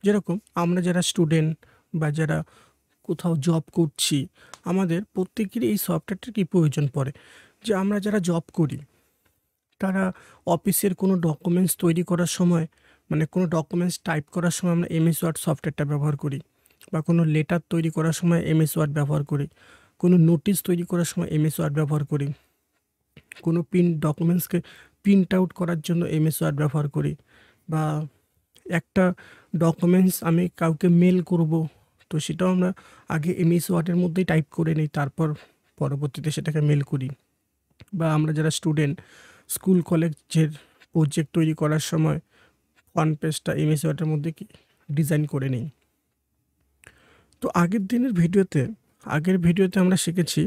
যেরকম আমরা যারা স্টুডেন্ট বা যারা কোথাও জব করছি, আমাদের প্রত্যেকেরই এই সফটওয়্যারটার কি প্রয়োজন পড়ে। যে আমরা যারা জব করি, তারা অফিসের কোনো ডকুমেন্টস তৈরি করার সময়, মানে কোনো ডকুমেন্টস টাইপ করার সময় আমরা এমএস ওয়ার্ড সফটওয়্যারটা ব্যবহার করি, বা কোনো লেটার তৈরি করার সময় এমএস ওয়ার্ড ব্যবহার করি, কোনো নোটিশ তৈরি করার সময় এমএস ওয়ার্ড ব্যবহার করি, কোনো ডকুমেন্টসকে প্রিন্ট আউট করার জন্য এমএস ওয়ার্ড ব্যবহার করি, বা একটা ডকুমেন্টস আমি কাউকে মেল করব, তো সেটাও আমরা আগে এমএস ওয়ার্ডের মধ্যেই টাইপ করে নিই, তারপর পরবর্তীতে সেটাকে মেল করি। বা আমরা যারা স্টুডেন্ট, স্কুল কলেজের প্রজেক্ট তৈরি করার সময় ফ্রন্ট পেজটা এমএস ওয়ার্ডের মধ্যে কি ডিজাইন করে নিই। তো আগের ভিডিওতে আমরা শিখেছি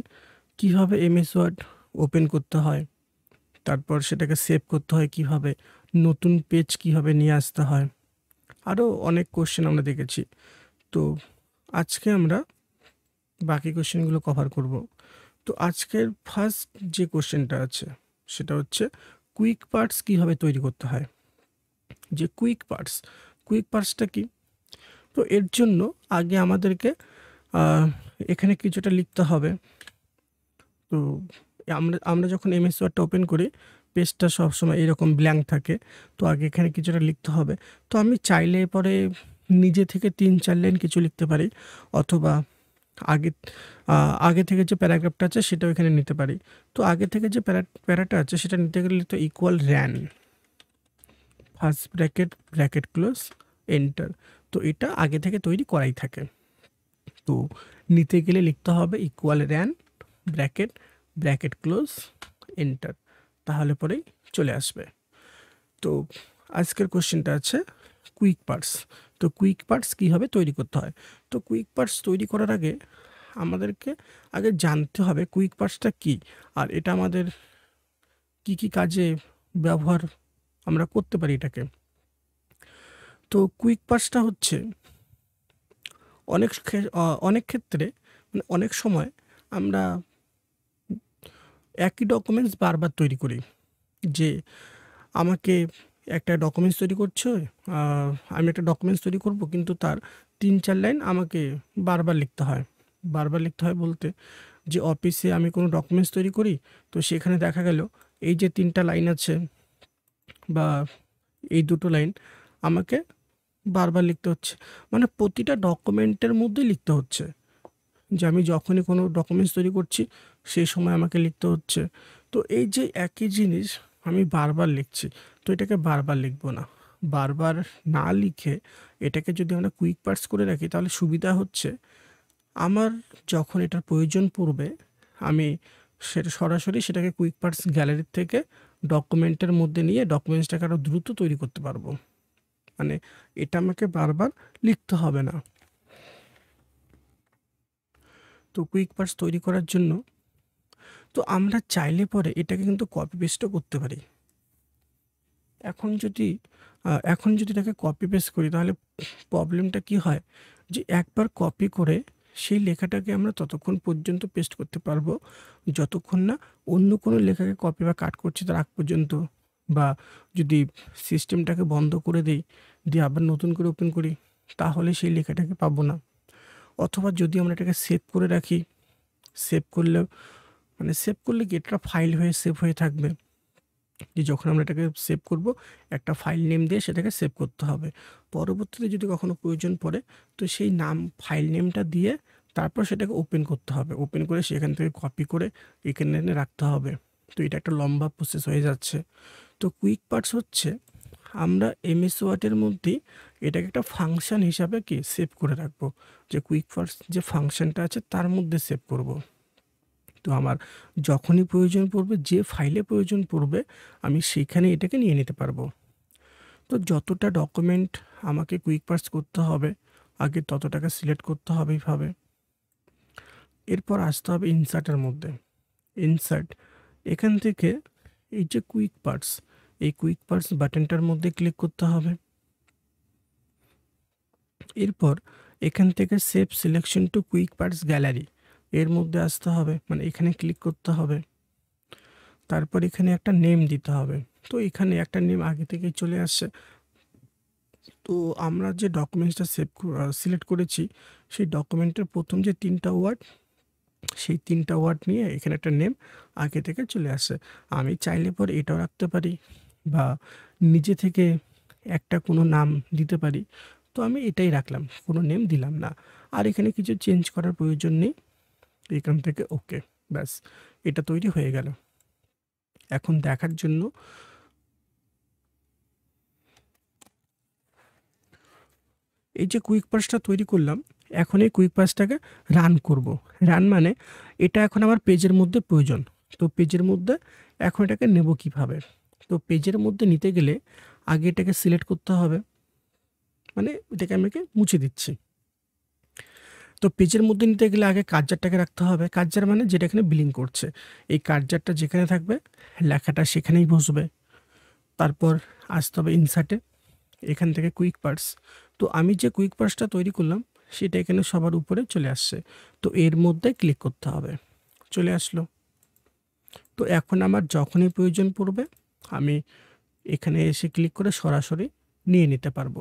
কিভাবে এমএস ওয়ার্ড ওপেন করতে হয়, তারপর সেটাকে সেভ করতে হয় কিভাবে, নতুন পেজ কিভাবে নিয়ে আসতে হয়, আরও অনেক কোশ্চেন আমরা দেখেছি। তো আজকে আমরা বাকি কোশ্চেনগুলো কভার করব। তো আজকের ফার্স্ট যে কোশ্চেনটা আছে সেটা হচ্ছে কুইক পার্টস কিভাবে তৈরি করতে হয়। যে কুইক পার্টসটা কি? তো এর জন্য আগে আমাদেরকে এখানে কিছুটা লিখতে হবে। তো আমরা যখন এমএস ওয়ার্ডটা ওপেন করি, পেজটা সবসময় এরকম ব্ল্যাঙ্ক থাকে। তো আগে এখানে কিছুটা লিখতে হবে। তো আমি চাইলে পরে নিজে থেকে ৩-৪ লাইন কিছু লিখতে পারি, অথবা আগে আগে থেকে যে প্যারাগ্রাফটা আছে সেটাও এখানে নিতে পারি। তো আগে থেকে যে প্যারাটা আছে সেটা নিতে গেলে তো equal ran, first bracket bracket close enter. তো এটা আগে থেকে তৈরি করাই থাকে। তো নিতে গেলে লিখতে হবে equal ran bracket bracket close enter, তাহলে পরেই চলে আসবে। তো আজকের কোশ্চেনটা আছে কুইক পার্টস। তো কুইক পার্টস কীভাবে তৈরি করতে হয়। তো কুইক পার্টস তৈরি করার আগে আমাদেরকে আগে জানতে হবে কুইক পার্টসটা কী, আর এটা আমাদের কি কি কাজে ব্যবহার আমরা করতে পারি এটাকে। তো কুইক পার্টসটা হচ্ছে অনেক ক্ষেত্রে, মানে অনেক সময় আমরা একই ডকুমেন্টস বারবার তৈরি করি। যে আমাকে একটা ডকুমেন্টস তৈরি করছে, আমি একটা ডকুমেন্টস তৈরি করব, কিন্তু তার ৩-৪ লাইন আমাকে বারবার লিখতে হয়। বারবার লিখতে হয় বলতে, যে অফিসে আমি কোনো ডকুমেন্টস তৈরি করি, তো সেখানে দেখা গেল এই যে ৩টা লাইন আছে বা এই ২টো লাইন আমাকে বারবার লিখতে হচ্ছে। মানে প্রতিটা ডকুমেন্টের মধ্যেই লিখতে হচ্ছে, যে আমি যখনই কোনো ডকুমেন্টস তৈরি করছি সেই সময় আমাকে লিখতে হচ্ছে। তো এই যে একই জিনিস আমি বারবার লিখছি, তো এটাকে বারবার লিখবো না। বারবার না লিখে এটাকে যদি আমরা কুইক পার্টস করে রাখি, তাহলে সুবিধা হচ্ছে আমার যখন এটার প্রয়োজন পড়বে, আমি সেটা সরাসরি সেটাকে কুইক পার্টস গ্যালারির থেকে ডকুমেন্টের মধ্যে নিয়ে ডকুমেন্টসটাকে আরও দ্রুত তৈরি করতে পারবো। মানে এটা আমাকে বারবার লিখতে হবে না। তো কুইক পার্টস তৈরি করার জন্য তো আমরা চাইলে পরে এটাকে কিন্তু কপি পেস্টও করতে পারি। এখন যদি এটাকে কপি পেস্ট করি, তাহলে প্রবলেমটা কি হয়, যে একবার কপি করে সেই লেখাটাকে আমরা ততক্ষণ পর্যন্ত পেস্ট করতে পারবো যতক্ষণ না অন্য কোনো লেখাকে কপি বা কাট করছি তার আগ পর্যন্ত, বা যদি সিস্টেমটাকে বন্ধ করে দিই, দিয়ে আবার নতুন করে ওপেন করি, তাহলে সেই লেখাটাকে পাবো না। অথবা যদি আমরা এটাকে সেভ করে রাখি, সেভ করলে কি এটা ফাইল হয়ে সেভ হয়ে থাকবে, যে যখন আমরা এটাকে সেভ করব একটা ফাইল নেম দিয়ে সেটাকে সেভ করতে হবে। পরবর্তীতে যদি কখনো প্রয়োজন পড়ে, তো সেই ফাইল নেমটা দিয়ে তারপর সেটাকে ওপেন করতে হবে, ওপেন করে সেখান থেকে কপি করে এখানে এনে রাখতে হবে। তো এটা একটা লম্বা প্রসেস হয়ে যাচ্ছে। তো কুইক পার্টস হচ্ছে আমরা এমএস ওয়ার্ডের মধ্যেই এটাকে একটা ফাংশন হিসাবে কি সেভ করে রাখবো, যে কুইক পার্টস যে ফাংশনটা আছে তার মধ্যে সেভ করব। তো আমার যখনই প্রয়োজন পড়বে, যে ফাইলে প্রয়োজন পড়বে, আমি সেইখানে এটাকে নিয়ে নিতে পারবো। তো যতটা ডকুমেন্ট আমাকে কুইক পার্টস করতে হবে, আগে ততটাকে সিলেক্ট করতে হবে এইভাবে। এরপর আসতে হবে ইনসার্টের মধ্যে। ইনসার্ট, এখান থেকে এই যে কুইক পার্টস, এই কুইক পার্টস বাটনটার মধ্যে ক্লিক করতে হবে। এরপর এখান থেকে save selection to quick parts gallery, এর মধ্যে আসতে হবে, মানে এখানে ক্লিক করতে হবে। তারপর এখানে একটা নেম দিতে হবে। তো এখানে একটা নেম আগে থেকেই চলে আসছে, তো আমরা যে ডকুমেন্টসটা সিলেক্ট করেছি, সেই ডকুমেন্টের প্রথম যে ৩টা ওয়ার্ড, সেই ৩টা ওয়ার্ড নিয়ে এখানে একটা নেম আগে থেকে চলে আসে। আমি চাইলে পরে এটাও রাখতে পারি বা নিজে থেকে একটা কোনো নাম দিতে পারি। তো আমি এটাই রাখলাম, কোনো নেম দিলাম না। আর এখানে কিছু চেঞ্জ করার প্রয়োজন নেই। এখান থেকে ওকে, ব্যাস এটা তৈরি হয়ে গেল। এখন দেখার জন্য এই যে কুইক পাসটা তৈরি করলাম, এখন এই কুইক পাসটাকে রান করব। রান মানে এটা এখন আমার পেজের মধ্যে প্রয়োজন। তো পেজের মধ্যে এখন এটাকে নেব কিভাবে? তো পেজের মধ্যে নিতে গেলে আগে এটাকে সিলেক্ট করতে হবে, মানে এটাকে আমি মুছে দিচ্ছি। তো পেজের মধ্যে নিতে গেলে আগে কার্সারটাকে রাখতে হবে। কার্সার মানে যেটা এখানে বিলিং করছে, এই কার্সারটা যেখানে থাকবে লেখাটা সেখানেই বসবে। তারপর আসতে হবে ইনসার্টে, এখান থেকে কুইক পার্টস। তো আমি যে কুইক পার্টসটা তৈরি করলাম সেটা এখানে সবার উপরে চলে আসছে। তো এর মধ্যে ক্লিক করতে হবে, চলে আসলো। তো এখন আমার যখনই প্রয়োজন পড়বে আমি এখানে এসে ক্লিক করে সরাসরি নিয়ে নিতে পারবো।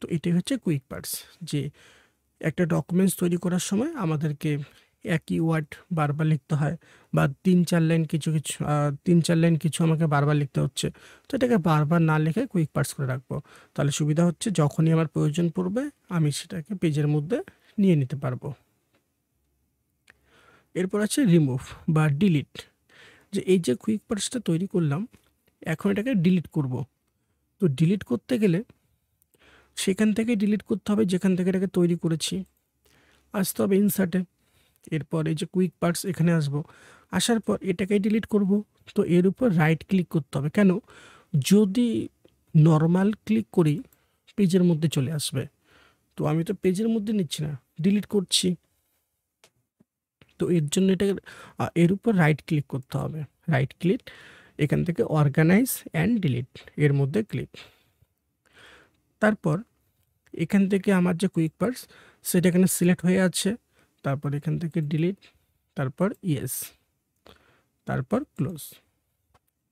তো এটাই হচ্ছে কুইক পার্টস, যে একটা ডকুমেন্টস তৈরি করার সময় আমাদেরকে একই ওয়ার্ড বারবার লিখতে হয়, বা ৩-৪ লাইন কিছু ৩-৪ লাইন কিছু আমাকে বারবার লিখতে হচ্ছে। তো এটাকে বারবার না লিখে কুইক পার্টস করে রাখবো, তাহলে সুবিধা হচ্ছে যখনই আমার প্রয়োজন পড়বে আমি সেটাকে পেজের মধ্যে নিয়ে নিতে পারবো। এরপর আছে রিমুভ বা ডিলিট, যে এই যে কুইক পার্টসটা তৈরি করলাম এখন এটাকে ডিলিট করব। তো ডিলিট করতে গেলে সেখান থেকে ডিলিট করতে হবে যেখান থেকে এটাকে তৈরি করেছি। আসতে হবে ইনসার্টে, এরপর এই যে কুইক পার্টস এখানে আসবো, আসার পর এটাকে ডিলিট করব। তো এর উপর রাইট ক্লিক করতে হবে। কেন? যদি নর্মাল ক্লিক করি পেজের মধ্যে চলে আসবে, তো আমি তো পেজের মধ্যে নিচ্ছি না, ডিলিট করছি। তো এর জন্য এটা এর উপর রাইট ক্লিক করতে হবে। রাইট ক্লিক, এখান থেকে অর্গানাইজ অ্যান্ড ডিলিট, এর মধ্যে ক্লিক। তারপর এখান থেকে আমার যে কুইক পার্টস সেটা এখানে সিলেক্ট হয়ে আছে। তারপর এখান থেকে ডিলিট, তারপর ইয়েস, তারপর ক্লোজ,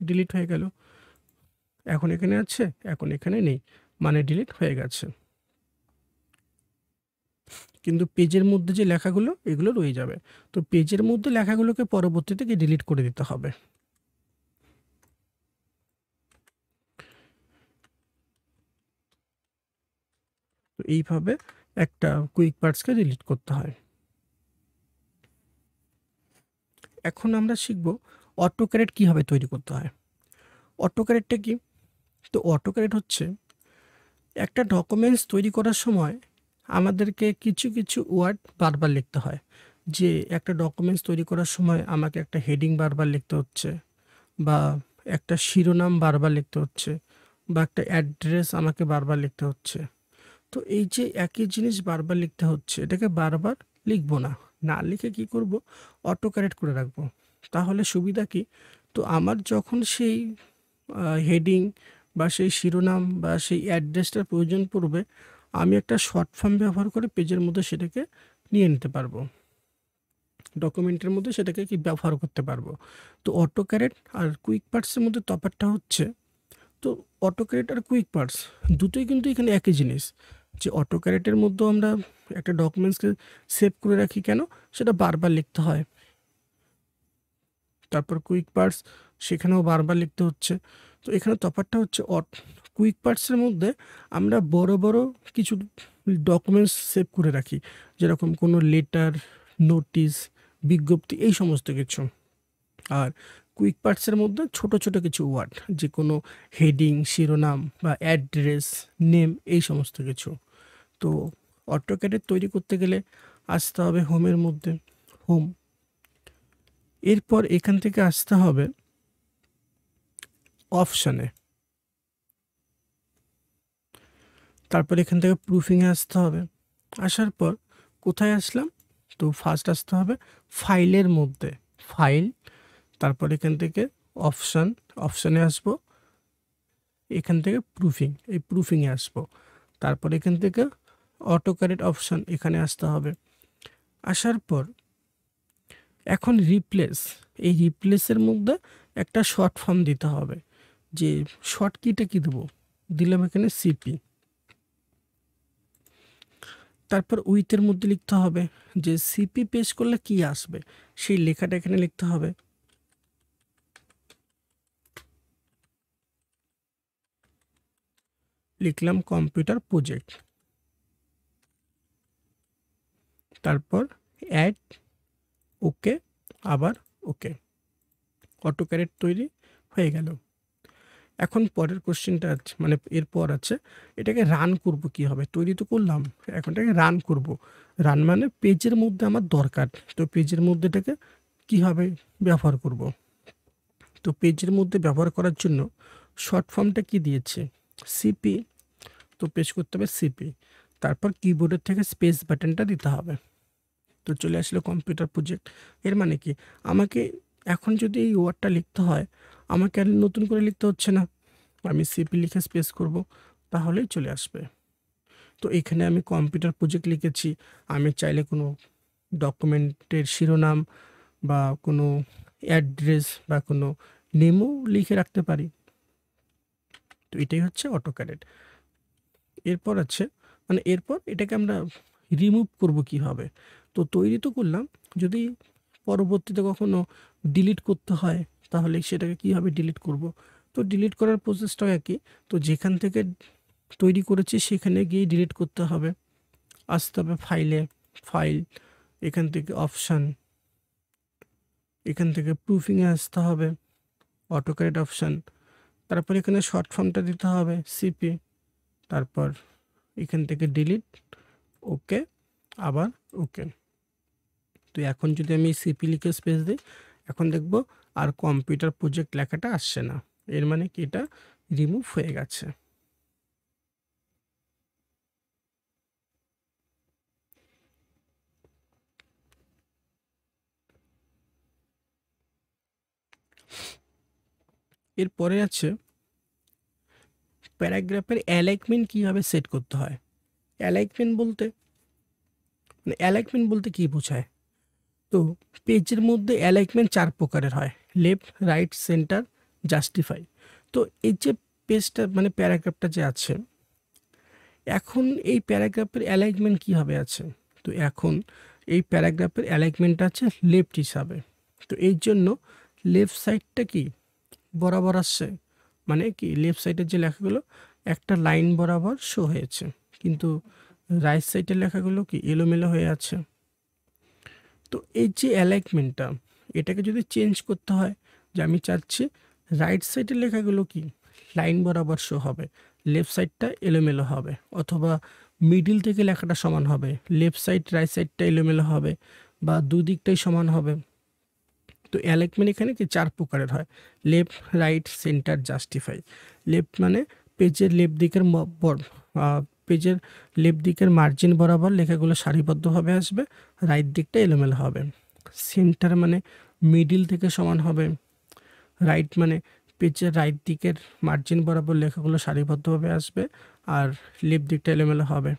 ডিলিট হয়ে গেল। এখন এখানে আছে, এখন এখানে নেই, মানে ডিলিট হয়ে গেছে। কিন্তু পেজের মধ্যে যে লেখাগুলো এগুলো রয়ে যাবে। তো পেজের মধ্যে লেখাগুলোকে পরবর্তীতে ডিলিট করে দিতে হবে। তো এইভাবে একটা কুইক পার্টসকে ডিলিট করতে হয়। এখন আমরা শিখব অটোক্যারেট কীভাবে তৈরি করতে হয়। অটোক্যারেটটা কি? তো অটোক্যারেট হচ্ছে একটা ডকুমেন্টস তৈরি করার সময় আমাদেরকে কিছু কিছু ওয়ার্ড বারবার লিখতে হয়। যে একটা ডকুমেন্টস তৈরি করার সময় আমাকে একটা হেডিং বারবার লিখতে হচ্ছে, বা একটা শিরোনাম বারবার লিখতে হচ্ছে, বা একটা অ্যাড্রেস আমাকে বারবার লিখতে হচ্ছে। তো এই যে একই জিনিস বারবার লিখতে হচ্ছে, এটাকে বারবার লিখবো না, না লিখে কি করব, অটো কারেক্ট করে রাখবো। তাহলে সুবিধা কি? তো আমার যখন সেই হেডিং বা সেই শিরোনাম বা সেই অ্যাড্রেসটার প্রয়োজন পড়বে, আমি একটা শর্ট ফর্ম ব্যবহার করে পেজের মধ্যে সেটাকে নিয়ে নিতে পারবো, ডকুমেন্টের মধ্যে সেটাকে কি ব্যবহার করতে পারবো। তো অটো ক্যারেট আর কুইক পার্টসের মধ্যে তফাৎটা হচ্ছে, তো অটো ক্যারেট আর কুইক পার্টস দুটোই কিন্তু এখানে একই জিনিস। যে অটো ক্যারেটের মধ্যেও আমরা একটা ডকুমেন্টসকে সেভ করে রাখি, কেন? সেটা বারবার লিখতে হয়। তারপর কুইক পার্টস, সেখানেও বারবার লিখতে হচ্ছে। তো এখানে তফাৎটা হচ্ছে কুইক পার্টসের মধ্যে আমরা বড় বড় কিছু ডকুমেন্টস সেভ করে রাখি, যেরকম কোনো লেটার, নোটিশ, বিজ্ঞপ্তি, এই সমস্ত কিছু। আর কুইক পার্টসের মধ্যে ছোট ছোট কিছু ওয়ার্ড, যে কোনো হেডিং, শিরোনাম বা অ্যাড্রেস, নেম, এই সমস্ত কিছু। তো অটোক্যাডে তৈরি করতে গেলে আসতে হবে হোমের মধ্যে, হোম। এরপর এখান থেকে আসতে হবে অপশানে, তারপর এখান থেকে প্রুফিংয়ে আসতে হবে। আসার পর কোথায় আসলাম? তো ফার্স্ট আসতে হবে ফাইলের মধ্যে, ফাইল, তারপর এখান থেকে অপশান, অপশানে আসবো। এখান থেকে প্রুফিং, এই প্রুফিংয়ে আসবো। তারপর এখান থেকে অটোক্যারেট অপশান, এখানে আসতে হবে। আসার পর এখন রিপ্লেস, এই রিপ্লেসের মধ্যে একটা শর্ট ফর্ম দিতে হবে। যে শর্ট কিটা কী দেবো? দিলাম এখানে সিপি। তারপর উইথের মধ্যে লিখতে হবে যে সিপি পেস্ট করলে কি আসবে, সেই লেখাটা এখানে লিখতে হবে। লিখলাম কম্পিউটার প্রজেক্ট, তারপর অ্যাড, ওকে, আবার ওকে। অটোক্যাড তৈরি হয়ে গেল। এখন পরের কোশ্চেনটা আছে, মানে এরপর আছে এটাকে রান করব কিভাবে। তৈরি তো করলাম, এখন এটাকে রান করব। রান মানে পেজের মধ্যে আমার দরকার, তো পেজের মধ্যে এটাকে কীভাবে ব্যবহার করব। তো পেজের মধ্যে ব্যবহার করার জন্য শর্ট ফর্মটা কি দিয়েছে, সিপি। তো পেস্ট করতে হবে সিপি, তারপর কিবোর্ডের থেকে স্পেস বাটনটা দিতে হবে। তো চলে আসলো কম্পিউটার প্রজেক্ট। এর মানে কি, আমাকে এখন যদি এই ওয়ার্ডটা লিখতে হয়, আমাকে আর নতুন করে লিখতে হচ্ছে না, আমি সিপি লিখে স্পেস করব, তাহলেই চলে আসবে। তো এখানে আমি কম্পিউটার প্রজেক্ট লিখেছি। আমি চাইলে কোনো ডকুমেন্টের শিরোনাম বা কোনো অ্যাড্রেস বা কোনো নেমও লিখে রাখতে পারি। তো এটাই হচ্ছে অটোক্যাড। এরপর আছে, মানে এরপর এটাকে আমরা রিমুভ করব কিভাবে। তো তৈরি তো করলাম, যদি পরবর্তীতে কখনো ডিলিট করতে হয় তাহলে সেটাকে কীভাবে ডিলিট করব। তো ডিলিট করার প্রসেসটাও একই। তো যেখান থেকে তৈরি করেছি সেখানে গিয়ে ডিলিট করতে হবে, আসতে হবে ফাইলে, ফাইল, এখান থেকে অপশান, এখান থেকে প্রুফিংয়ে আসতে হবে, অটোক্যাড অপশান, তারপর এখানে শর্ট ফর্মটা দিতে হবে সিপি, তারপর এখান থেকে ডিলিট, ওকে, আবার ওকে। তো এখন যদি আমি সিপি লিখে স্পেস দিই, এখন দেখব আর কম্পিউটার প্রজেক্ট লেখাটা আসছে না। এর মানে কি, এটা রিমুভ হয়ে গেছে। এরপরে আছে প্যারাগ্রাফের অ্যালাইনমেন্ট কীভাবে সেট করতে হয়। অ্যালাইনমেন্ট বলতে, মানে অ্যালাইনমেন্ট বলতে কী বোঝায়। তো পেজের মধ্যে অ্যালাইনমেন্ট 4 প্রকারের হয়, লেফট, রাইট, সেন্টার, জাস্টিফাই। তো এই যে পেজটা, মানে প্যারাগ্রাফটা যে আছে, এখন এই প্যারাগ্রাফের অ্যালাইনমেন্ট কীভাবে আছে। তো এখন এই প্যারাগ্রাফের অ্যালাইনমেন্ট আছে লেফট হিসাবে। তো এই জন্য লেফট সাইডটা কি বরাবর আসছে, মানে কি লেফট সাইডের যে লেখাগুলো একটা লাইন বরাবর শো হয়েছে, কিন্তু রাইট সাইডের লেখাগুলো কি এলোমেলো হয়ে আছে। তো এই যে অ্যালাইনমেন্টটা, এটাকে যদি চেঞ্জ করতে হয়, যে আমি চাচ্ছি রাইট সাইডের লেখাগুলো কি লাইন বরাবর শো হবে, লেফট সাইডটা এলোমেলো হবে, অথবা মিডিল থেকে লেখাটা সমান হবে, লেফট সাইড রাইট সাইডটা এলোমেলো হবে, বা দুদিকটাই সমান হবে। তো অ্যালাইনমেন্ট এখানে কি 4 প্রকারের হয়, left, right, centre, justify. Left মানে পেজের লেফট দিকের পেজের লেফট দিকের মার্জিন বরাবর লেখাগুলো সারিবদ্ধভাবে আসবে, রাইট দিকটা এলোমেলো হবে। সেন্টার মানে মিডিল থেকে সমান হবে, রাইট মানে পেজের রাইট দিকের মার্জিন বরাবর লেখাগুলো সারিবদ্ধভাবে আসবে, আর লেফট দিকটা এলোমেলো হবে।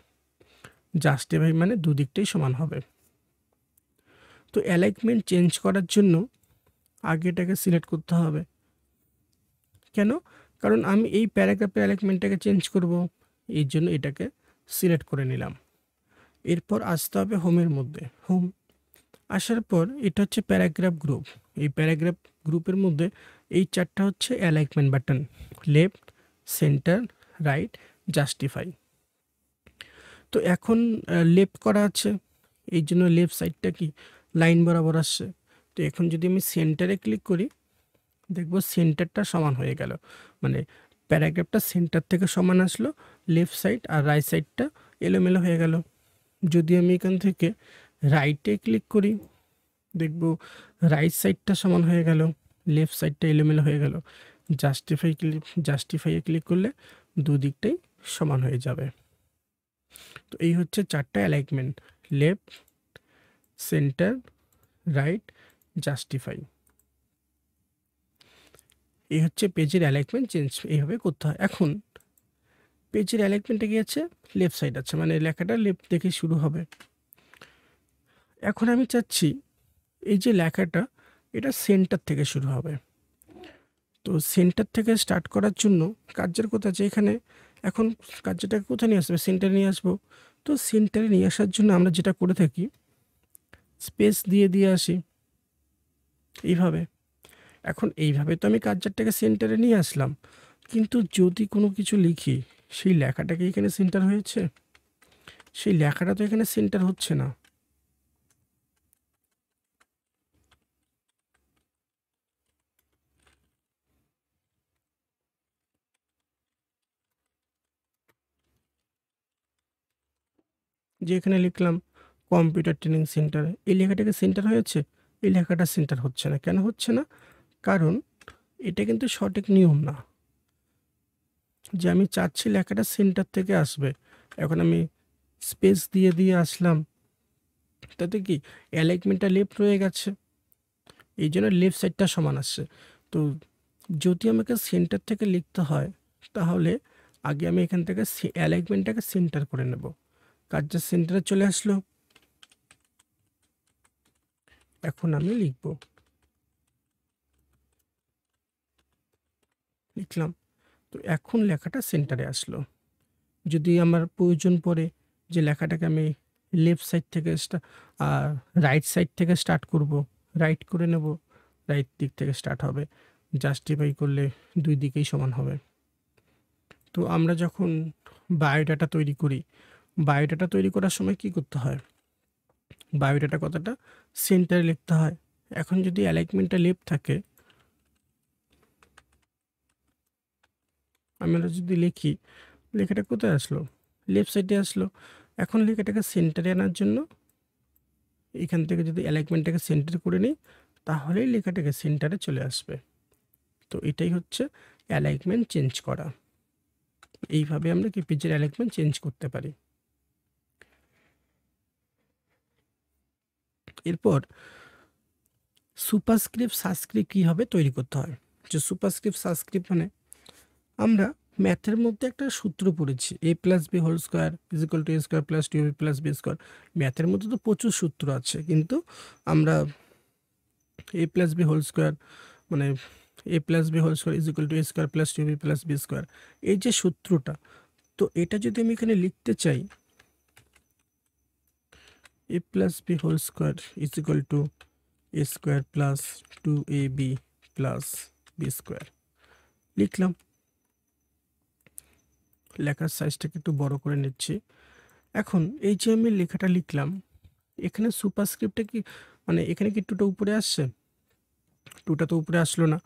জাস্টিফাই মানে দুদিকটাই সমান হবে। তো অ্যালাইনমেন্ট চেঞ্জ করার জন্য আগে এটাকে সিলেক্ট করতে হবে। কেন? কারণ আমি এই প্যারাগ্রাফের অ্যালাইনমেন্টটাকে চেঞ্জ করব, এই জন্য এটাকে সিলেক্ট করে নিলাম। এরপর আসতে হবে হোমের মধ্যে, হোম আসার পর এটা হচ্ছে প্যারাগ্রাফ গ্রুপ। এই প্যারাগ্রাফ গ্রুপের মধ্যে এই 4টা হচ্ছে alignment button, left, centre, right, justify. তো এখন লেফট করা আছে, এই জন্য লেফট সাইডটা কি লাইন বরাবর আসছে। তো এখন যদি আমি সেন্টারে ক্লিক করি, দেখব সেন্টারটা সমান হয়ে গেল, মানে প্যারাগ্রাফটা সেন্টার থেকে সমান আসলো, লেফট সাইড আর রাইট সাইডটা এলোমেলো হয়ে গেল। যদি আমি এখান থেকে রাইটে ক্লিক করি, দেখব রাইট সাইডটা সমান হয়ে গেল, লেফট সাইডটা এলোমেলো হয়ে গেল। জাস্টিফাইয়ে ক্লিক করলে দুদিকটাই সমান হয়ে যাবে। তো এই হচ্ছে 4টা alignment, left, centre, right, justify. এই হচ্ছে পেজের অ্যালাইনমেন্ট চেঞ্জ এইভাবে করতে হয়। এখন পেজের অ্যালাইনমেন্টে কি আছে, লেফট সাইড আছে, মানে লেখাটা লেফট থেকে শুরু হবে। এখন আমি চাচ্ছি এই যে লেখাটা, এটা সেন্টার থেকে শুরু হবে। তো তো সেন্টার থেকে স্টার্ট করার জন্য কার্যের কথা আছে এখানে, এখন কার্যটাকে কোথায় নিয়ে আসবে, সেন্টারে নিয়ে আসবো। তো সেন্টারে নিয়ে আসার জন্য আমরা যেটা করে থাকি, স্পেস দিয়ে দিয়ে আসি এইভাবে। এখন এইভাবে তো আমি কার্যটাকে সেন্টারে নিয়ে আসলাম, কিন্তু যদি কোনো কিছু লিখি, সেই লেখাটাকে এখানে সেন্টার হয়েছে? সেই লেখাটা তো এখানে সেন্টার হচ্ছে না। যে এখানে লিখলাম কম্পিউটার ট্রেনিং সেন্টার, এই লেখাটাকে সেন্টার হয়েছে? এই লেখাটা সেন্টার হচ্ছে না। কেন হচ্ছে না? কারণ এটা কিন্তু সঠিক নিয়ম না যে আমি চাচ্ছি লেখাটা সেন্টার থেকে আসবে। এখন আমি স্পেস দিয়ে দিয়ে আসলাম, তাতে কি অ্যালাইনমেন্টটা লেফট রয়ে গেছে, এই জন্য লেফট সাইডটা সমান আসছে। তো যদি আমাকে সেন্টার থেকে লিখতে হয়, তাহলে আগে আমি এখান থেকে অ্যালাইনমেন্টটাকে সেন্টার করে নেব। কার্যের সেন্টারে চলে আসলো, এখন আমি লিখলাম। তো এখন লেখাটা সেন্টারে আসলো। যদি আমার প্রয়োজন পড়ে যে লেখাটাকে আমি লেফট সাইড থেকে রাইট সাইড থেকে স্টার্ট করব, রাইট করে নেব, রাইট দিক থেকে স্টার্ট হবে। জাস্টিফাই করলে দুই দিকেই সমান হবে। তো আমরা যখন বায়োডাটা তৈরি করি, বায়োডাটা তৈরি করার সময় কি করতে হয়, বায়োডাটা কথাটা সেন্টারে লিখতে হয়। এখন যদি অ্যালাইনমেন্টটা লেফট থাকে, আমরা যদি লিখি, লেখাটা কোথায় আসলো, লেফট সাইডে আসলো। এখন লেখাটাকে সেন্টারে আনার জন্য এখান থেকে যদি অ্যালাইনমেন্টটাকে সেন্টার করে নিই, তাহলেই লেখাটাকে সেন্টারে চলে আসবে। তো এটাই হচ্ছে অ্যালাইনমেন্ট চেঞ্জ করা। এইভাবে আমরা কি পেজের অ্যালাইনমেন্ট চেঞ্জ করতে পারি। এরপর সুপারস্ক্রিপ্ট সাবস্ক্রিপ্ট কীভাবে তৈরি করতে হয়। যে সুপারস্ক্রিপ্ট সাবস্ক্রিপ্ট মানে, আমরা ম্যাথের মধ্যে একটা সূত্র পড়েছি, A plus B whole square is equal to A square plus two B plus B square. ম্যাথের মধ্যে তো প্রচুর সূত্র আছে, কিন্তু আমরা A plus B whole square মানে A plus B whole square is equal to A square plus two B plus B square, এই যে সূত্রটা, তো এটা যদি আমি এখানে লিখতে চাই, A plus B whole square is equal to A square plus two A B plus B square, লিখলাম। লেখার সাইজটাকে একটু বড় করে নিচ্ছি। এখন এই যে আমি লেখাটা লিখলাম, এখানে সুপারস্ক্রিপ্টে কি মানে এখানে কি টুটা উপরে আসছে? টুটা তো উপরে আসলো না।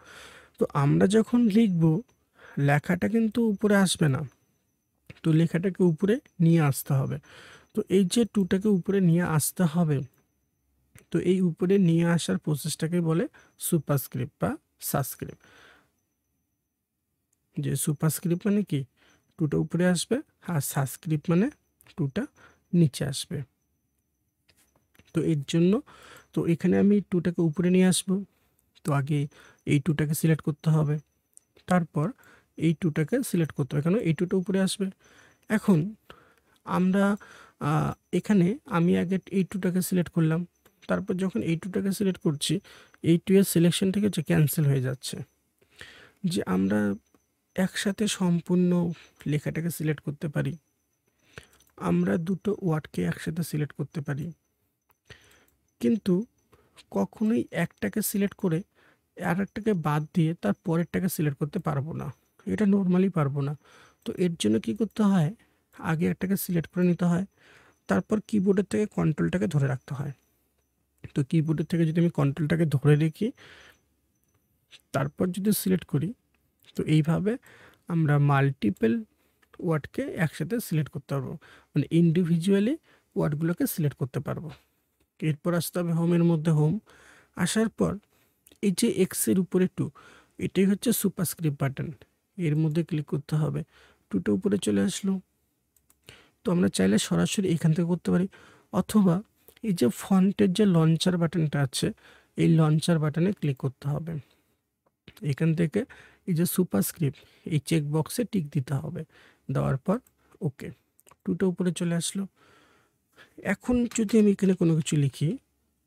তো আমরা যখন লিখব, লেখাটা কিন্তু উপরে আসবে না, তো লেখাটাকে উপরে নিয়ে আসতে হবে। তো এই যে টুটাকে উপরে নিয়ে আসতে হবে, তো এই উপরে নিয়ে আসার প্রসেসটাকে বলে সুপারস্ক্রিপ্ট বা সাবস্ক্রিপ্ট। যে সুপারস্ক্রিপ্ট মানে কি, টুটা উপরে আসবে, আর সাবস্ক্রিপ্ট মানে টুটা নিচে আসবে। তো এর জন্য, তো এখানে আমি টুটাকে উপরে নিয়ে আসব, তো আগে এই টুটাকে সিলেক্ট করতে হবে, তারপর এই টুটাকে সিলেক্ট করতে হবে, কেন এই টুটা উপরে আসবে। এখন আমরা এখানে আমি আগে এই টুটাকে সিলেক্ট করলাম, তারপর যখন এই টুটাকে সিলেক্ট করছি, এই টু এর সিলেকশন থেকে হচ্ছে ক্যান্সেল হয়ে যাচ্ছে। যে আমরা একসাথে সম্পূর্ণ লেখাটাকে সিলেক্ট করতে পারি, আমরা দুটো ওয়ার্ডকে একসাথে সিলেক্ট করতে পারি, কিন্তু কখনোই একটাকে সিলেক্ট করে আর একটাকে বাদ দিয়ে তার পরেরটাকে সিলেক্ট করতে পারবো না, এটা নর্মালি পারবো না। তো এর জন্য কি করতে হয়, আগে একটাকে সিলেক্ট করে নিতে হয়, তারপর কিবোর্ডের থেকে কন্ট্রোলটাকে ধরে রাখতে হয়। তো কিবোর্ডের থেকে যদি আমি কন্ট্রোলটাকে ধরে রেখি, তারপর যদি সিলেক্ট করি, তো এইভাবে আমরা মাল্টিপল ওয়ার্ডকে একসাথে সিলেক্ট করতে পারবো, মানে ইন্ডিভিজুয়ালি ওয়ার্ডগুলোকে সিলেক্ট করতে পারবো। এরপর আসতে হবে হোমের মধ্যে, হোম আসার পর এই যে এক্সের উপরে টু, এটাই হচ্ছে সুপারস্ক্রিপ্ট বাটন, এর মধ্যে ক্লিক করতে হবে। টুটা উপরে চলে আসলো, তো আমরা চাইলে সরাসরি এখান থেকে করতে পারি, অথবা এই যে ফন্টের যে লঞ্চার বাটনটা আছে, এই লঞ্চার বাটনে ক্লিক করতে হবে। এখান থেকে এই যে সুপারস্ক্রিপ্ট, এই চেক বক্সে টিক দিতে হবে, দেওয়ার পর ওকে, টুটা উপরে চলে আসলো। এখন যদি আমি এখানে কোনো কিছু লিখি,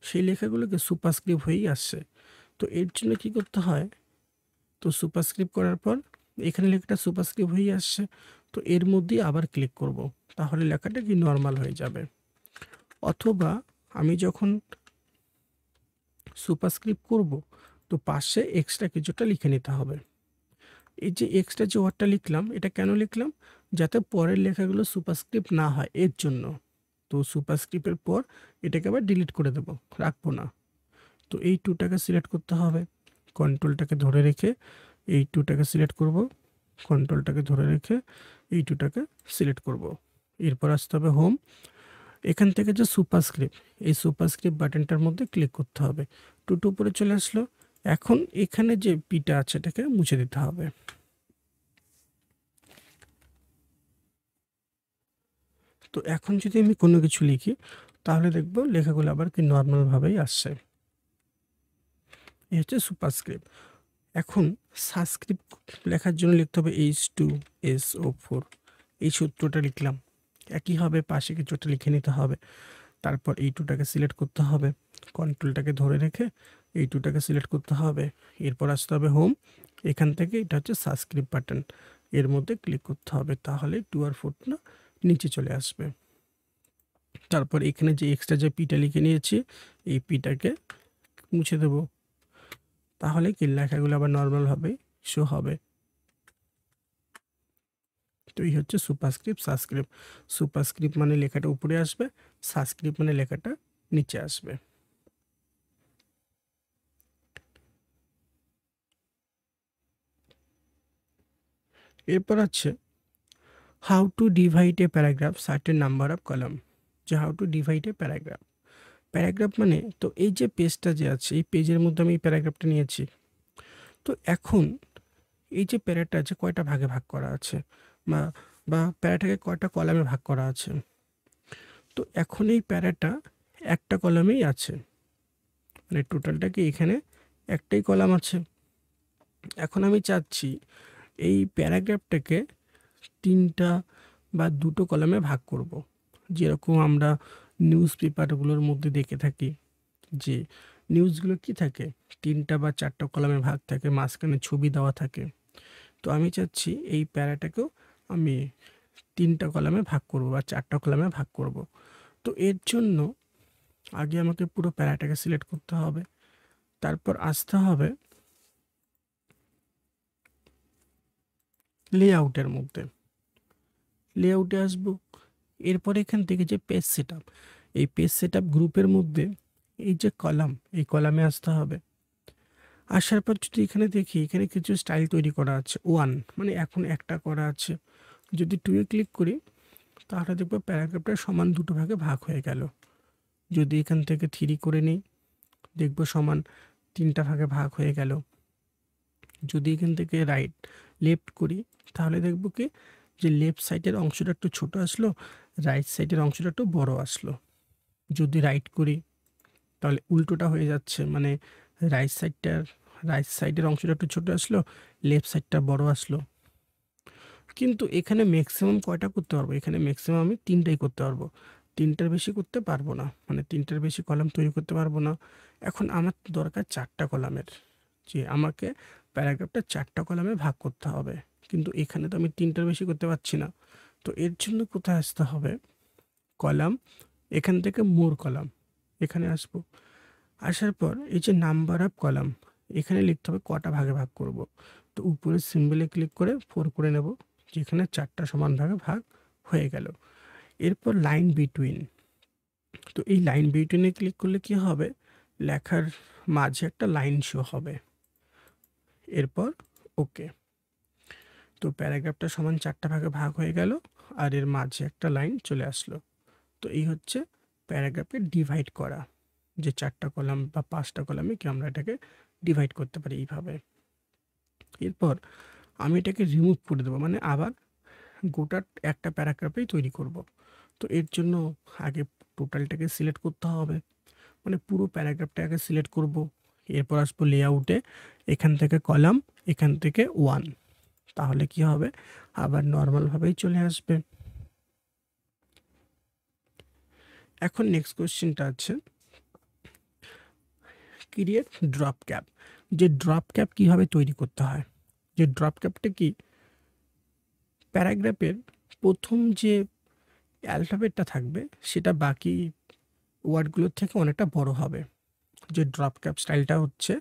সেই লেখাগুলোকে সুপারস্ক্রিপ্ট হয়েই আসছে। তো এর জন্য কি করতে হয়, তো সুপারস্ক্রিপ্ট করার পর এখানে লেখাটা সুপারস্ক্রিপ্ট হয়ে আসছে। তো এর মধ্যেই আবার ক্লিক করব, তাহলে লেখাটা কি নর্মাল হয়ে যাবে। অথবা আমি যখন সুপারস্ক্রিপ্ট করব, তো পাশে এক্সট্রা কিছুটা লিখে নিতে হবে। এই যে এক্সট্রা যে ওয়ার্ডটা লিখলাম, এটা কেন লিখলাম? যাতে পরের লেখাগুলো সুপারস্ক্রিপ্ট না হয়, এর জন্য। তো সুপারস্ক্রিপ্টের পর এটাকে আবার ডিলিট করে দেব, রাখবো না। তো এই টুটাকে সিলেক্ট করতে হবে, কন্ট্রোলটাকে ধরে রেখে এই টুটাকে সিলেক্ট করব, কন্ট্রোলটাকে ধরে রেখে এই টুটাকে সিলেক্ট করব। এরপর আসতে হবে হোম। এখান থেকে যে সুপারস্ক্রিপ্ট, এই সুপারস্ক্রিপ্ট বাটনটার মধ্যে ক্লিক করতে হবে। টুটু উপরে চলে আসলো। এখন এখানে যে পিটা আছে এটাকে মুছে দিতে হবে। তো এখন যদি আমি কোনো কিছু লিখি, তাহলে দেখব লেখাগুলো আবার কি নর্মালভাবেই আসছে। এই হচ্ছে সুপারস্ক্রিপ্ট। এখন সাবস্ক্রিপ্ট লেখার জন্য লিখতে হবে H2SO4, এই সূত্রটা লিখলাম। একইভাবে পাশে কিছুটা লিখে নিতে হবে। তারপর এই টুটাকে সিলেক্ট করতে হবে, কন্ট্রোলটাকে ধরে রেখে এই টুটাকে সিলেক্ট করতে হবে। এরপর আসতে হবে হোম। এখান থেকে এটা হচ্ছে সাবস্ক্রিপ্ট বাটন, এর মধ্যে ক্লিক করতে হবে, তাহলে 2 আর 4 না নিচে চলে আসবে। তারপর এখানে যে এক্সট্রা যে পিটা লিখে নিয়েছি, এই পিটাকে মুছে দেব, তাহলে কি লেখাগুলো আবার নর্মালভাবে শো হবে। তো এই হচ্ছে সুপারস্ক্রিপ্ট সাবস্ক্রিপ্ট। সুপারস্ক্রিপ্ট মানে লেখাটা উপরে আসবে, সাবস্ক্রিপ্ট মানে লেখাটা নিচে আসবে। এরপর আছে how to divide a paragraph certain number of column. যে how to divide a paragraph, paragraph মানে তো এই যে পেজটা যে আছে, এই পেজের মধ্যে আমি এই প্যারাগ্রাফটা নিয়েছি। তো এখন এই যে প্যারাটা আছে কয়টা ভাগে ভাগ করা আছে, বা বা প্যারাটাকে কয়টা কলামে ভাগ করা আছে। তো এখন এই প্যারাটা একটা কলামেই আছে, মানে টোটালটা কি এখানে একটাই কলাম আছে। এখন আমি চাচ্ছি এই প্যারাগ্রাফটাকে 3টা বা 2টো কলামে ভাগ করব। যেরকম আমরা নিউজ পেপারগুলোর মধ্যে দেখে থাকি যে নিউজগুলো কি থাকে, 3টা বা 4টা কলামে ভাগ থাকে, মাঝখানে ছবি দেওয়া থাকে। তো আমি চাচ্ছি এই প্যারাটাকেও আমি 3টা কলামে ভাগ করব বা 4টা কলামে ভাগ করব। তো এর জন্য আগে আমাকে পুরো প্যারাটাকে সিলেক্ট করতে হবে, তারপর আসতে হবে লেআউটের মধ্যে, লেআউটে আসবো। এরপর এখান থেকে যে পেজ সেটআপ, এই পেজ সেটআপ গ্রুপের মধ্যে এই যে কলাম, এই কলামে আসতে হবে। আসার পর যদি এখানে দেখি, এখানে কিছু স্টাইল তৈরি করা আছে, 1 মানে এখন একটা করা আছে। যদি 2 এ ক্লিক করি, তাহলে দেখবো প্যারাগ্রাফটা সমান 2টো ভাগে ভাগ হয়ে গেল। যদি এখান থেকে 3 করে নিই, দেখবো সমান 3টা ভাগে ভাগ হয়ে গেল। যদি এখান থেকে লেফট করি, তাহলে দেখবো কি যে লেফট সাইডের অংশটা একটু ছোট আসলো, রাইট সাইডের অংশটা একটু বড় আসলো। যদি রাইট করি, তাহলে উল্টোটা হয়ে যাচ্ছে, মানে রাইট সাইডের অংশটা একটু ছোট আসলো, লেফট সাইডটা বড় আসলো। কিন্তু এখানে ম্যাক্সিমাম কয়টা করতে পারবো? এখানে ম্যাক্সিমাম আমি 3টাই করতে পারবো, 3টার বেশি করতে পারবো না, মানে 3টার বেশি কলাম তৈরি করতে পারবো না। এখন আমার দরকার 4টা কলামের, যে আমাকে প্যারাগ্রাফটা 4টা কলামে ভাগ করতে হবে। কিন্তু এখানে তো আমি 3টার বেশি করতে পারছি না। তো এর জন্য কোথায় আসতে হবে? কলাম, এখান থেকে মোর কলাম, এখানে আসবো। আসার পর এই যে নাম্বার অফ কলাম, এখানে লিখতে হবে কটা ভাগে ভাগ করব। তো উপরের সিম্বলে ক্লিক করে 4 করে নেব, যেখানে 4টা সমান ভাগে ভাগ হয়ে গেল। এরপর লাইন বিটুইন, তো এই লাইন বিটুইনে ক্লিক করলে কি হবে? লেখার মাঝে একটা লাইন শো হবে। এরপর ওকে। তো প্যারাগ্রাফটা সমান 4টা ভাগে ভাগ হয়ে গেল, আর এর মাঝে একটা লাইন চলে আসলো। তো এই হচ্ছে প্যারাগ্রাফে ডিভাইড করা, যে 4টা কলাম বা 5টা কলামে কি আমরা এটাকে ডিভাইড করতে পারি এইভাবে। এরপর আমি এটাকে রিমুভ করে দেবো, মানে আবার গোটা একটা প্যারাগ্রাফেই তৈরি করব। তো এর জন্য আগে টোটালটাকে সিলেক্ট করতে হবে, মানে পুরো প্যারাগ্রাফটা আগে সিলেক্ট করব। এরপর আসবো লেআউটে, এখান থেকে কলাম, এখান থেকে 1, তাহলে কি হবে? আবার নর্মালভাবেই চলে আসবে। এখন নেক্সট কোশ্চেনটা আছে ক্রিয়েট ড্রপ ক্যাপ। যে ড্রপ ক্যাপ কীভাবে তৈরি করতে হয়। যে ড্রপ ক্যাপটা কি, প্যারাগ্রাফের প্রথম যে অ্যালফাবেটটা থাকবে সেটা বাকি ওয়ার্ডগুলোর থেকে অনেকটা বড় হবে। যে ড্রপ ক্যাপ স্টাইলটা হচ্ছে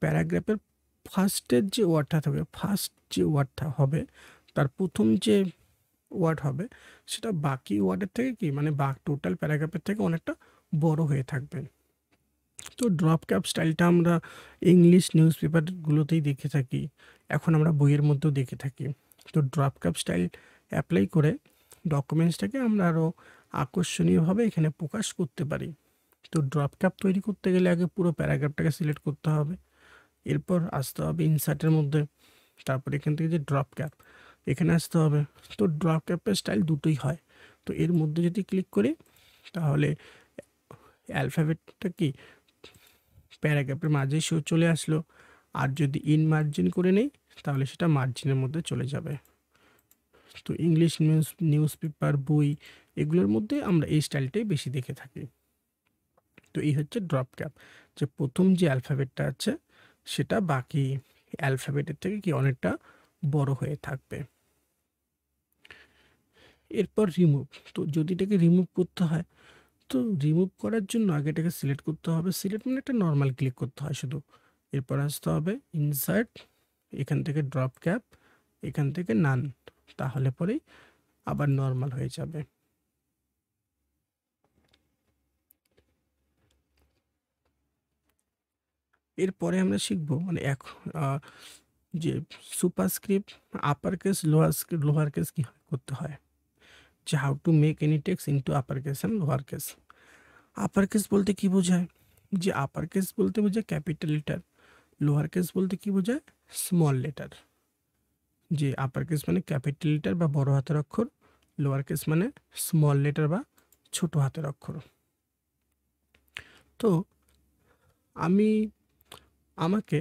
প্যারাগ্রাফের ফার্স্টের যে ওয়ার্ডটা থাকবে, ফার্স্ট যে ওয়ার্ডটা হবে তার প্রথম যে ওয়ার্ড হবে সেটা বাকি ওয়ার্ডের থেকে কি মানে টোটাল প্যারাগ্রাফের থেকে অনেকটা বড় হয়ে থাকবে। তো ড্রপ ক্যাপ স্টাইলটা আমরা ইংলিশ নিউজ পেপারগুলোতেই দেখে থাকি, এখন আমরা বইয়ের মধ্যেও দেখে থাকি। তো ড্রপ ক্যাপ স্টাইল অ্যাপ্লাই করে ডকুমেন্টসটাকে আমরা আরও আকর্ষণীয়ভাবে এখানে প্রকাশ করতে পারি। তো ড্রপ ক্যাপ তৈরি করতে গেলে আগে পুরো প্যারাগ্রাফটাকে সিলেক্ট করতে হবে, এরপর আসতে হবে ইনসার্টের মধ্যে, তারপর এখান থেকে যে ড্রপ ক্যাপ এখানে আসতে হবে। তো ড্রপ ক্যাপের স্টাইল দুটোই হয়। তো এর মধ্যে যদি ক্লিক করি তাহলে অ্যালফাবেটটা কি প্যারাগ্রাফের মাঝে চলে আসলো, আর যদি ইন মার্জিন করে নেই তাহলে সেটা মার্জিনের মধ্যে চলে যাবে। তো ইংলিশ নিউজ পেপার, বই এগুলোর মধ্যে আমরা এই স্টাইলটাই বেশি দেখে থাকি। তো এই হচ্ছে ড্রপ ক্যাপ, যে প্রথম যে অ্যালফাবেটটা আছে সেটা বাকি অ্যালফাবেটের থেকে কি অনেকটা বড় হয়ে থাকবে। এরপর রিমুভ। তো যদি এটাকে রিমুভ করতে হয়, তো রিমুভ করার জন্য আগে এটাকে সিলেক্ট করতে হবে, সিলেক্ট মানে একটা নর্মাল ক্লিক করতে হয় শুধু। এরপর আসতে হবে ইনসার্ট, এখান থেকে ড্রপ ক্যাপ, এখান থেকে নান, তাহলে পরেই আবার নর্মাল হয়ে যাবে। এরপরে আমরা শিখব মানে যে superscript, upper case, lower case কীভাবে করতে হয়, যে how to make any text into upper case and lower case. Upper case বলতে কি বোঝায়, যে আপার কেস বলতে বোঝায় ক্যাপিটাল লেটার, লোয়ার কেস বলতে কি বোঝায় স্মল লেটার। যে আপার কেস মানে ক্যাপিটাল লেটার বা বড় হাতের অক্ষর, লোয়ার কেস মানে স্মল লেটার বা ছোট হাতের অক্ষর। তো আমাকে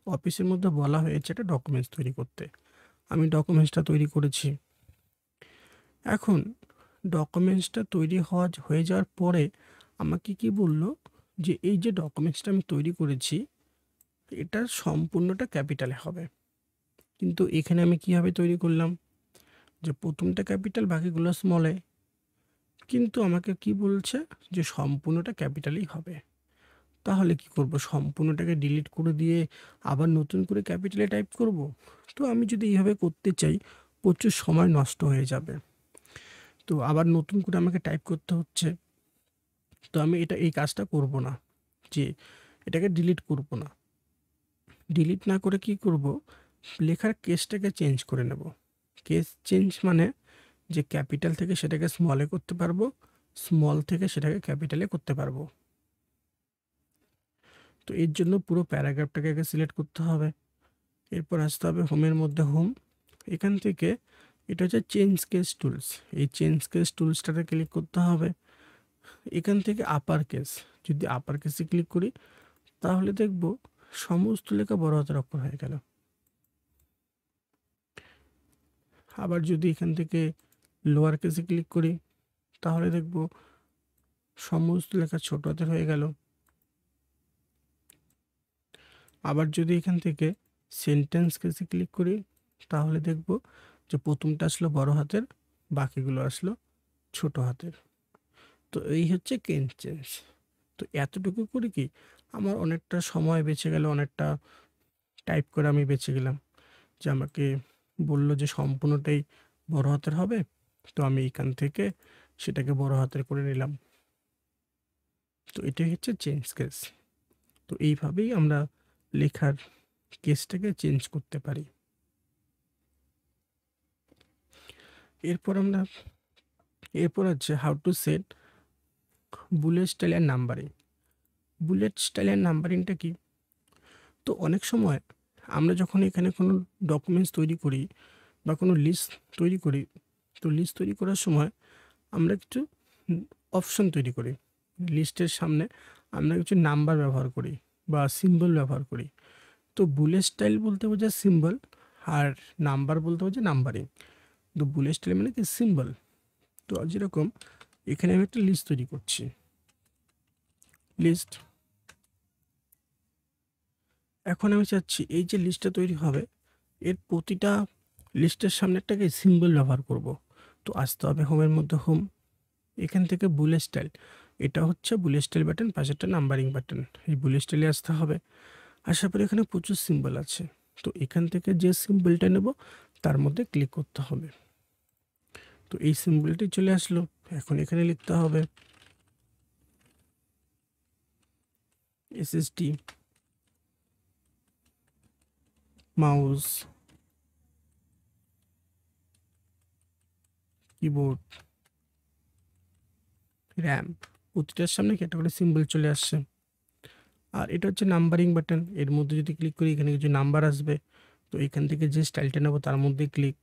অফিসের মধ্যে বলা হয়েছে একটা ডকুমেন্টস তৈরি করতে, আমি ডকুমেন্টসটা তৈরি করেছি। এখন ডকুমেন্টসটা তৈরি হয়ে যাওয়ার পরে আমাকে কি বলল, যে এই যে ডকুমেন্টসটা আমি তৈরি করেছি এটা সম্পূর্ণটা ক্যাপিটালে হবে। কিন্তু এখানে আমি কীভাবে তৈরি করলাম, যে প্রথমটা ক্যাপিটাল বাকিগুলো স্মলে, কিন্তু আমাকে কি বলছে যে সম্পূর্ণটা ক্যাপিটালই হবে। তাহলে কি করব, সম্পূর্ণটাকে ডিলিট করে দিয়ে আবার নতুন করে ক্যাপিটালে টাইপ করব? তো আমি যদি এইভাবে করতে চাই প্রচুর সময় নষ্ট হয়ে যাবে, তো আবার নতুন করে আমাকে টাইপ করতে হচ্ছে। তো আমি এই কাজটা করব না, যে এটাকে ডিলিট করব না। ডিলিট না করে কি করব, লেখার কেসটাকে চেঞ্জ করে নেব। কেস চেঞ্জ মানে যে ক্যাপিটাল থেকে সেটাকে স্মলে করতে পারবো, স্মল থেকে সেটাকে ক্যাপিটালে করতে পারবো। তো এর জন্য পুরো প্যারাগ্রাফটাকে আগে সিলেক্ট করতে হবে, এরপর আসতে হবে হোমের মধ্যে হোম, এখান থেকে এটা হচ্ছে চেঞ্জ কেস টুলস, এই চেঞ্জ কেস টুলসটাতে ক্লিক করতে হবে। এখান থেকে আপার কেস, যদি আপার কেসে ক্লিক করি তাহলে দেখব সমস্ত লেখা বড় হাতের অক্ষর হয়ে গেল। আবার যদি এখান থেকে লোয়ার কেসে ক্লিক করি তাহলে দেখব সমস্ত লেখা ছোট হাতের হয়ে গেল। আবার যদি এখান থেকে সেন্টেন্স কেসে ক্লিক করি তাহলে দেখব যে প্রথমটা আসলো বড় হাতের, বাকিগুলো আসলো ছোট হাতের। তো এই হচ্ছে কেস চেঞ্জ। তো এতটুকু করে কি আমার অনেকটা সময় বেঁচে গেল, অনেকটা টাইপ করে আমি বেঁচে গেলাম। যে আমাকে বলল যে সম্পূর্ণটাই বড় হাতের হবে, তো আমি এখান থেকে সেটাকে বড় হাতের করে নিলাম। তো এটাই হচ্ছে চেঞ্জ কেস। তো এইভাবেই আমরা লেখার কেসটাকে চেঞ্জ করতে পারি। এরপর আছে how to set bullet style and numbering. Bullet style and নাম্বারিংটা কি, তো অনেক সময় আমরা যখন এখানে কোনো ডকুমেন্টস তৈরি করি বা কোনো লিস্ট তৈরি করি, তো লিস্ট তৈরি করার সময় আমরা কিছু অপশন তৈরি করি, লিস্টের সামনে আমরা কিছু নাম্বার ব্যবহার করি বা সিম্বল ব্যবহার করি। তো বুলেট স্টাইল বলতে বোঝায় সিম্বল, আর নাম্বার বলতে বোঝায় নাম্বারিং। তো বুলেট স্টাইল মানে কি সিম্বল। তো যেরকম এখানে আমি একটা লিস্ট তৈরি করছি, লিস্ট, এখন আমি চাচ্ছি এই যে লিস্টটা তৈরি হবে, এর প্রতিটা লিস্টের সামনে একটাকে সিম্বল ব্যবহার করব। তো আসতে হবে হোমের মধ্যে হোম, এখান থেকে বুলেট স্টাইল, এটা হচ্ছে বুলেট স্টাইল বাটন, পাশেরটা নাম্বারিং বাটন, এই বুলেট স্টাইলে আসতে হবে। আসার পরে এখানে প্রচুর সিম্বল আছে, তো এখান থেকে যে সিম্বলটা নেব তার মধ্যে ক্লিক করতে হবে। তো এই সিম্বলটি চলে আসলো, এখন এখানে লিখতে হবে এসএসডি, মাউস, কিবোর্ড, র্যাম, প্রতিটার সামনে কি একটা করে সিম্বল চলে আসছে। আর এটা হচ্ছে নাম্বারিং বাটন, এর মধ্যে যদি ক্লিক করি এখানে কিছু নাম্বার আসবে, তো এখান থেকে যে স্টাইলটা নেবো তার মধ্যে click,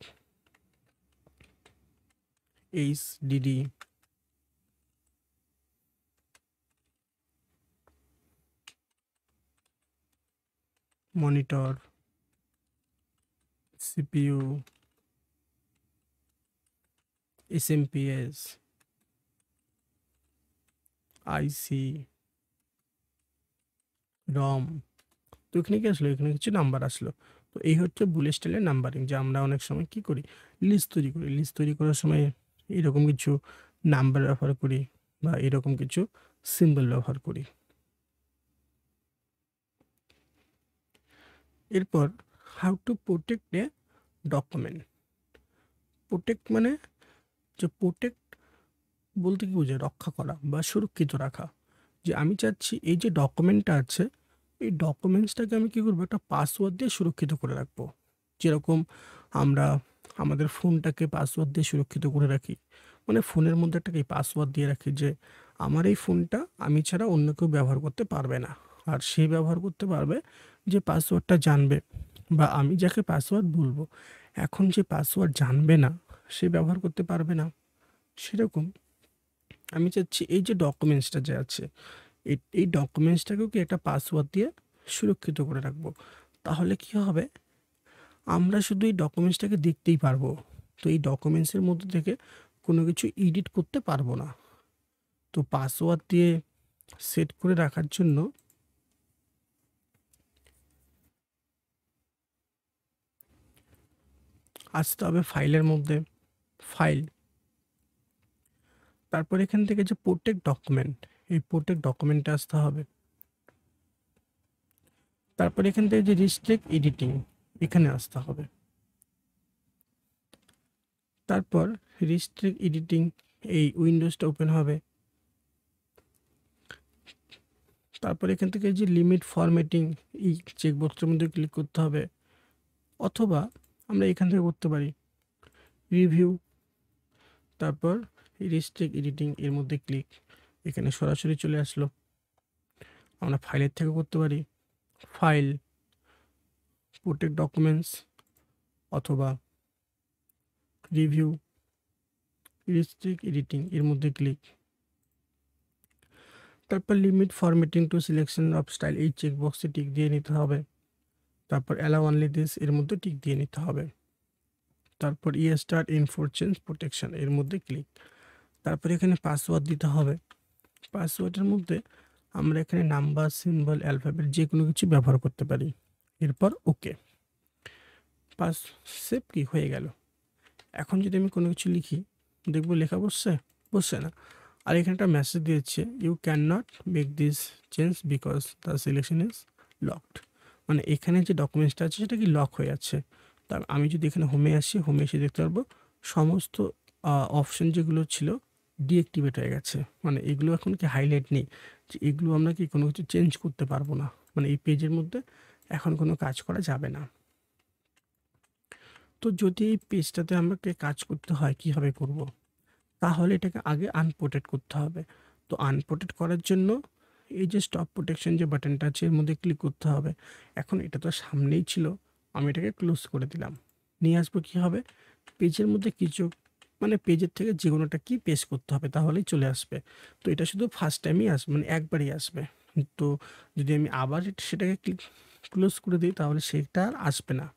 HDD, monitor, CPU, SMPS, IC, রম। তো এখানে কি আসলো, এখানে কিছু নাম্বার আসলো। তো এই হচ্ছে বুলেট স্টাইলের নাম্বারিং, যে আমরা অনেক সময় কি করি, লিস্ট তৈরি করি, লিস্ট তৈরি করার সময় এরকম কিছু নাম্বার ব্যবহার করি বা এরকম কিছু সিম্বল ব্যবহার করি। এরপর how to protect A document. Protect মানে, যে প্রোটেক্ট বলতে কি বোঝায়, রক্ষা করা বা সুরক্ষিত রাখা। যে আমি চাচ্ছি এই যে ডকুমেন্টটা আছে, এই ডকুমেন্টসটাকে আমি কী করবো, একটা পাসওয়ার্ড দিয়ে সুরক্ষিত করে রাখবো। যেরকম আমরা আমাদের ফোনটাকে পাসওয়ার্ড দিয়ে সুরক্ষিত করে রাখি, মানে ফোনের মধ্যে একটা কি পাসওয়ার্ড দিয়ে রাখি যে আমার এই ফোনটা আমি ছাড়া অন্য কেউ ব্যবহার করতে পারবে না, আর সে ব্যবহার করতে পারবে যে পাসওয়ার্ডটা জানবে, বা আমি যাকে পাসওয়ার্ড বলবো এখন যে পাসওয়ার্ড জানবে না সে ব্যবহার করতে পারবে না। সেরকম আমি চাচ্ছি এই যে ডকুমেন্টসটা যে আছে, এই ডকুমেন্টসটাকেও কি একটা পাসওয়ার্ড দিয়ে সুরক্ষিত করে রাখবো। তাহলে কি হবে, আমরা শুধু এই ডকুমেন্টসটাকে দেখতেই পারবো, তো এই ডকুমেন্টসের মধ্যে থেকে কোনো কিছু এডিট করতে পারবো না। তো পাসওয়ার্ড দিয়ে সেট করে রাখার জন্য আসতে হবে ফাইলের মধ্যে, ফাইল, তারপর এখান থেকে যে প্রোটেক্ট ডকুমেন্ট, এই প্রোটেক্ট ডকুমেন্টে আসতে হবে। তারপর এখান থেকে যে রিস্ট্রিক্ট এডিটিং, এখানে আসতে হবে। তারপর রিস্ট্রিক্ট এডিটিং, এই উইন্ডোজটা ওপেন হবে। তারপর এখান থেকে যে লিমিট ফরম্যাটিং, এই চেকবক্সের মধ্যে ক্লিক করতে হবে, অথবা আমরা এখান থেকে করতে পারি রিভিউ, তারপর রিস্ট্রিক্ট এডিটিং এর মধ্যে ক্লিক, এখানে সরাসরি চলে আসলো। আমরা ফাইলের থেকে করতে পারি ফাইল, প্রোটেক্ট ডকুমেন্টস, অথবা রিভিউ, রিস্ট্রিক্ট এডিটিং এর মধ্যে ক্লিক। তারপর limit formatting to selection of style, এই চেকবক্সে টিক দিয়ে নিতে হবে। তারপর অ্যালাউ অনলি দিস এর মধ্যে টিক দিয়ে নিতে হবে। তারপর স্টার্ট ইনফোর চেঞ্জ প্রোটেকশন এর মধ্যে ক্লিক। তারপর এখানে পাসওয়ার্ড দিতে হবে, পাসওয়ার্ডের মধ্যে আমরা এখানে নাম্বার, সিম্বল, অ্যালফাবেট যে কোনো কিছু ব্যবহার করতে পারি। এরপর ওকে, পাস, সেভ কি হয়ে গেল। এখন যদি আমি কোনো কিছু লিখি, দেখবো লেখা বসছে, বসছে না। আর এখানে একটা মেসেজ দিয়েছে, you can not make this change because the selection is locked, মানে এখানে যে ডকুমেন্টসটা আছে সেটা কি লক হয়ে আছে। তা আমি যদি এখানে হোমে আসি, হোমে এসে দেখতে পারবো সমস্ত অপশন যেগুলো ছিল ডিঅ্যাক্টিভেট হয়ে গেছে, মানে এগুলো এখন কি হাইলাইট নেই, যে এগুলো আমরা কি কোনো কিছু চেঞ্জ করতে পারবো না, মানে এই পেজের মধ্যে এখন কোনো কাজ করা যাবে না। তো যদি এই পেজটাতে আমাকে কাজ করতে হয় কীভাবে করব, তাহলে এটাকে আগে আনপ্রোটেক্ট করতে হবে। তো আনপ্রোটেক্ট করার জন্য এই যে স্টপ প্রোটেকশন যে বাটনটা আছে এর মধ্যে ক্লিক করতে হবে। এখন এটা তো সামনেই ছিল, আমি এটাকে ক্লোজ করে দিলাম। নিয়ে আসবো কী হবে, পেজের মধ্যে কিছু, মানে পেজের থেকে যে কোনোটা কি পেস্ট করতে হবে তাহলেই চলে আসবে। তো এটা শুধু ফার্স্ট টাইমই আসবে, মানে একবারই আসবে। তো যদি আমি আবার সেটাকে ক্লোজ করে দিই তাহলে সেটা আর আসবে না।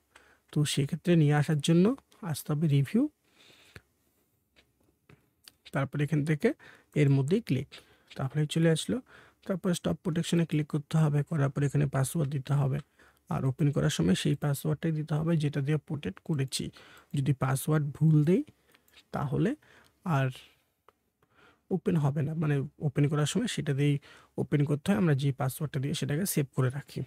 তো সেক্ষেত্রে নিয়ে আসার জন্য আসতে হবে রিভিউ, তারপর এখান থেকে এর মধ্যেই ক্লিক, তারপরে চলে আসলো। তারপর স্টপ প্রোটেকশনে ক্লিক করতে হবে, করার পর এখানে পাসওয়ার্ড দিতে হবে। আর ওপেন করার সময় সেই পাসওয়ার্ডটাই দিতে হবে যেটা দিয়ে প্রোটেক্ট করেছি। যদি পাসওয়ার্ড ভুল দেই তাহলে আর ওপেন হবে না, মানে ওপেন করার সময় সেটা দিয়েই ওপেন করতে হয়। আমরা যে পাসওয়ার্ডটা দিয়ে সেটাকে সেভ করে রাখি।